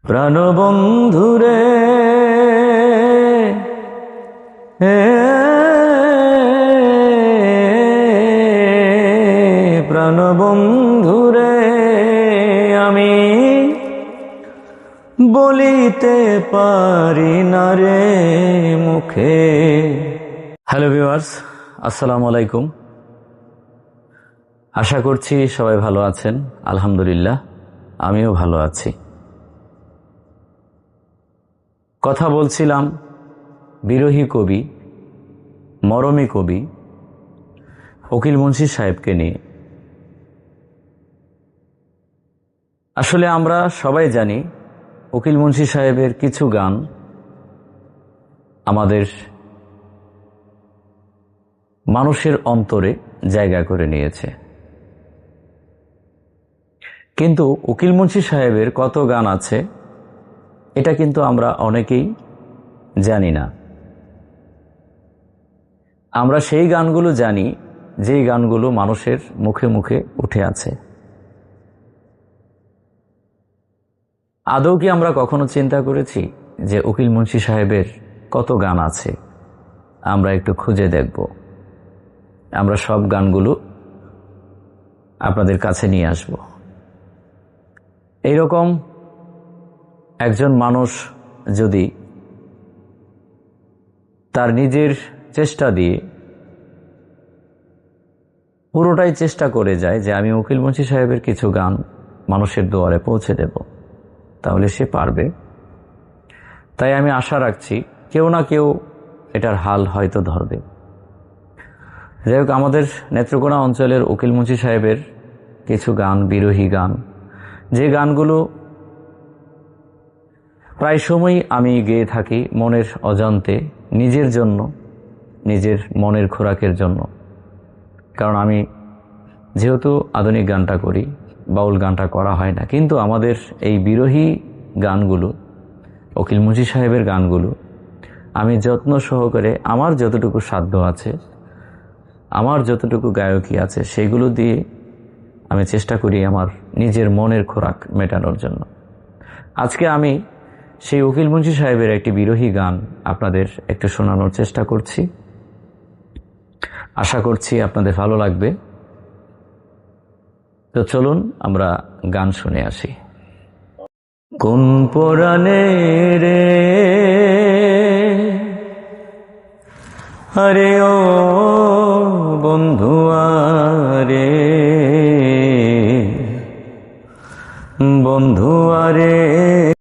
প্রাণবন্ধুরে প্রাণবন্ধুরে আমি বলিতে পারি না রে মুখে। হ্যালো ভিউয়ার্স, আসসালামু আলাইকুম। আশা করছি সবাই ভালো আছেন। আলহামদুলিল্লাহ, আমিও ভালো আছি। কথা বলছিলাম বিরহী কবি, মরমী কবি উকিল মুন্সী সাহেবকে নিয়ে। আসলে আমরা সবাই জানি উকিল মুন্সী সাহেবের কিছু গান আমাদের মানুষের অন্তরে জায়গা করে নিয়েছে, কিন্তু উকিল মুন্সী সাহেবের কত গান আছে এটা কিন্তু আমরা অনেকেই জানি না। আমরা সেই গানগুলো জানি যেই গানগুলো মানুষের মুখে মুখে উঠে আছে। আদৌ কি আমরা কখনো চিন্তা করেছি যে উকিল মুন্সী সাহেবের কত গান আছে? আমরা একটু খুঁজে দেখব। আমরা সব গানগুলো আপনাদের কাছে নিয়ে আসব। এইরকম একজন মানুষ যদি তার নিজের চেষ্টা দিয়ে পুরোটাই চেষ্টা করে যায় যে আমি উকিল মুন্সী সাহেবের কিছু গান মানুষের দুয়ারে পৌঁছে দেব, তাহলে সে পারবে। তাই আমি আশা রাখছি কেউ না কেউ এটার হাল হয়তো ধরবে। যাই হোক, আমাদের নেত্রকোনা অঞ্চলের উকিল মুন্সী সাহেবের কিছু গান, বিরহী গান, যে গানগুলো প্রায় সময়ই আমি গেয়ে থাকি মনের অজান্তে, নিজের জন্য, নিজের মনের খোরাকের জন্য। কারণ আমি যেহেতু আধুনিক গানটা করি, বাউল গানটা করা হয় না, কিন্তু আমাদের এই বিরহী গানগুলো, উকিল মুন্সী সাহেবের গানগুলো আমি যত্ন সহকারে আমার যতটুকু সাধ্য আছে, আমার যতটুকু গায়কী আছে, সেগুলো দিয়ে আমি চেষ্টা করি আমার নিজের মনের খোরাক মেটানোর জন্য। আজকে আমি সেই উকিল মুন্সী সাহেবের একটি বিরহী গান আপনাদের একটু শোনানোর চেষ্টা করছি। আশা করছি আপনাদের ভালো লাগবে। তো চলুন আমরা গান শুনে আসি। কোন পরাণে রে আরে ও বন্ধু আরে, বন্ধু আরে